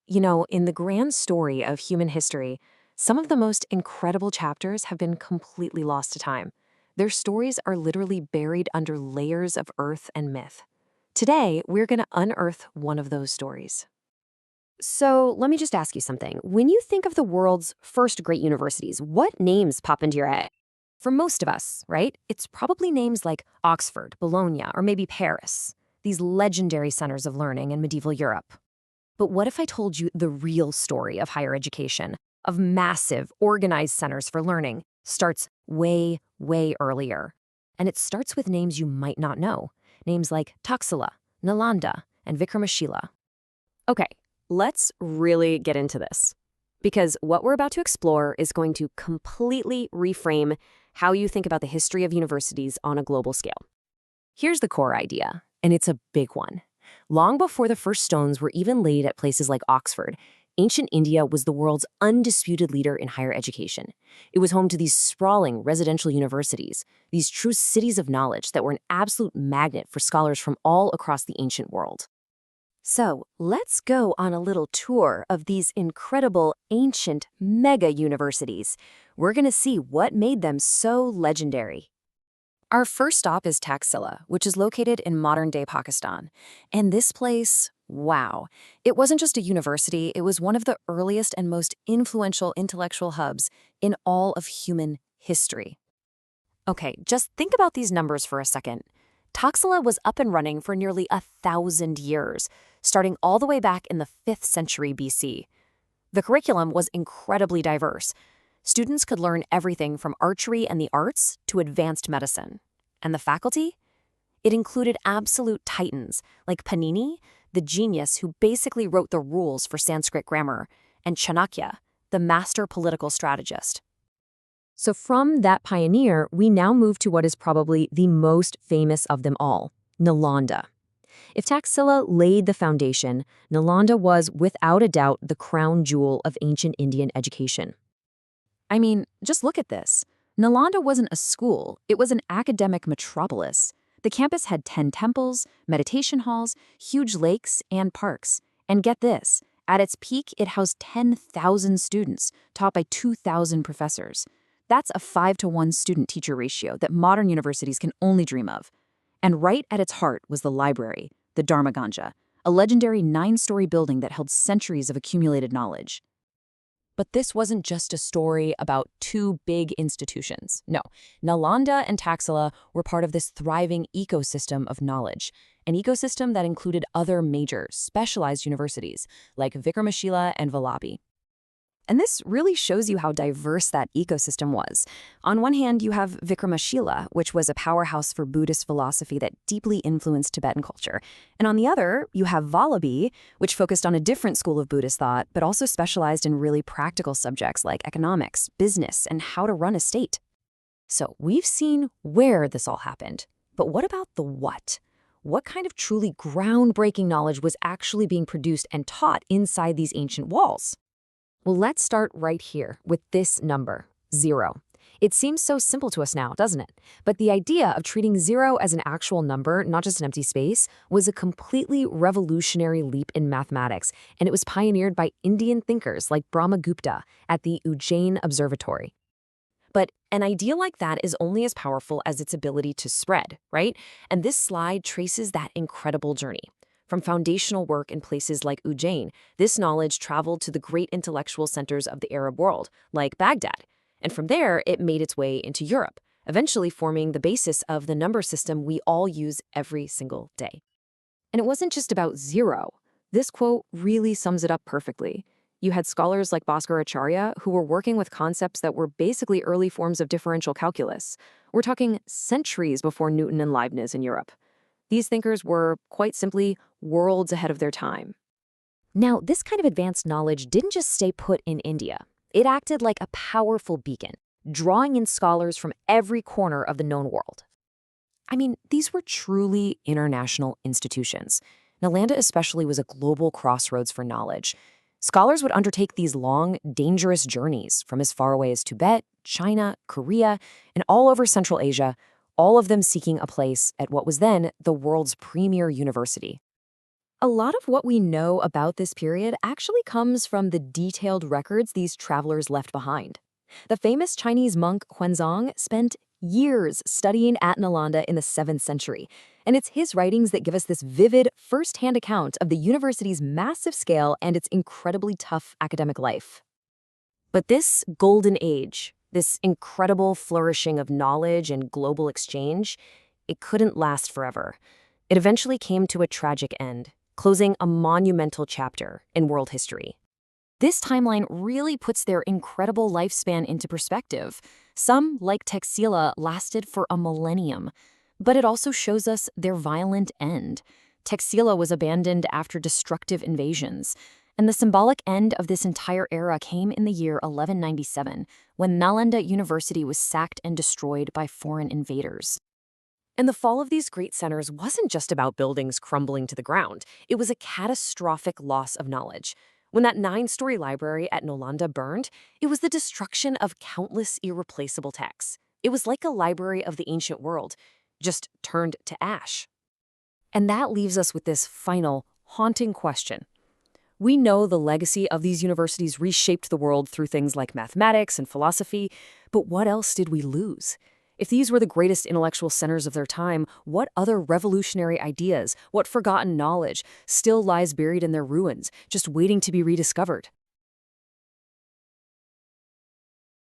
In the grand story of human history, some of the most incredible chapters have been completely lost to time. Their stories are literally buried under layers of earth and myth. Today, we're going to unearth one of those stories. So let me just ask you something. When you think of the world's first great universities, what names pop into your head? For most of us, right, it's probably names like Oxford, Bologna, or maybe Paris, these legendary centers of learning in medieval Europe. But what if I told you the real story of higher education, of massive, organized centers for learning, starts way, way earlier? And it starts with names you might not know, names like Taxila, Nalanda, and Vikramshila. Okay, let's really get into this. Because what we're about to explore is going to completely reframe how you think about the history of universities on a global scale. Here's the core idea, and it's a big one. Long before the first stones were even laid at places like Oxford, ancient India was the world's undisputed leader in higher education. It was home to these sprawling residential universities, these true cities of knowledge that were an absolute magnet for scholars from all across the ancient world. So let's go on a little tour of these incredible ancient mega universities. We're going to see what made them so legendary. Our first stop is Taxila, which is located in modern-day Pakistan. And this place, wow, it wasn't just a university, it was one of the earliest and most influential intellectual hubs in all of human history. Okay, just think about these numbers for a second. Taxila was up and running for nearly 1,000 years, starting all the way back in the 5th century BC. The curriculum was incredibly diverse. Students could learn everything from archery and the arts to advanced medicine. And the faculty? It included absolute titans like Panini, the genius who basically wrote the rules for Sanskrit grammar, and Chanakya, the master political strategist. So from that pioneer, we now move to what is probably the most famous of them all, Nalanda. If Taxila laid the foundation, Nalanda was, without a doubt, the crown jewel of ancient Indian education. I mean, just look at this. Nalanda wasn't a school, it was an academic metropolis. The campus had 10 temples, meditation halls, huge lakes, and parks. And get this, at its peak, it housed 10,000 students, taught by 2,000 professors. That's a 5-to-1 student-teacher ratio that modern universities can only dream of. And right at its heart was the library, the Dharmaganja, a legendary 9-story building that held centuries of accumulated knowledge. But this wasn't just a story about two big institutions. No, Nalanda and Taxila were part of this thriving ecosystem of knowledge, an ecosystem that included other major, specialized universities like Vikramshila and Vallabhi. And this really shows you how diverse that ecosystem was. On one hand, you have Vikramshila, which was a powerhouse for Buddhist philosophy that deeply influenced Tibetan culture. And on the other, you have Vallabhi, which focused on a different school of Buddhist thought, but also specialized in really practical subjects like economics, business, and how to run a state. So we've seen where this all happened. But what about the what? What kind of truly groundbreaking knowledge was actually being produced and taught inside these ancient walls? Well, let's start right here with this number, 0. It seems so simple to us now, doesn't it? But the idea of treating 0 as an actual number, not just an empty space, was a completely revolutionary leap in mathematics, and it was pioneered by Indian thinkers like Brahmagupta at the Ujjain Observatory. But an idea like that is only as powerful as its ability to spread, right? And this slide traces that incredible journey. From foundational work in places like Ujjain, this knowledge traveled to the great intellectual centers of the Arab world, like Baghdad. And from there, it made its way into Europe, eventually forming the basis of the number system we all use every single day. And it wasn't just about 0. This quote really sums it up perfectly. You had scholars like Bhaskaracharya who were working with concepts that were basically early forms of differential calculus. We're talking centuries before Newton and Leibniz in Europe. These thinkers were, quite simply, worlds ahead of their time. Now, this kind of advanced knowledge didn't just stay put in India. It acted like a powerful beacon, drawing in scholars from every corner of the known world. I mean, these were truly international institutions. Nalanda especially was a global crossroads for knowledge. Scholars would undertake these long, dangerous journeys from as far away as Tibet, China, Korea, and all over Central Asia, all of them seeking a place at what was then the world's premier university. A lot of what we know about this period actually comes from the detailed records these travelers left behind. The famous Chinese monk Huanzong spent years studying at Nalanda in the 7th century, and it's his writings that give us this vivid, first-hand account of the university's massive scale and its incredibly tough academic life. But this golden age, this incredible flourishing of knowledge and global exchange, it couldn't last forever. It eventually came to a tragic end, closing a monumental chapter in world history. This timeline really puts their incredible lifespan into perspective. Some, like Taxila, lasted for a millennium, but it also shows us their violent end. Taxila was abandoned after destructive invasions, and the symbolic end of this entire era came in the year 1197, when Nalanda University was sacked and destroyed by foreign invaders. And the fall of these great centers wasn't just about buildings crumbling to the ground. It was a catastrophic loss of knowledge. When that 9-story library at Nalanda burned, it was the destruction of countless irreplaceable texts. It was like a library of the ancient world, just turned to ash. And that leaves us with this final, haunting question. We know the legacy of these universities reshaped the world through things like mathematics and philosophy, but what else did we lose? If these were the greatest intellectual centers of their time, what other revolutionary ideas, what forgotten knowledge still lies buried in their ruins, just waiting to be rediscovered?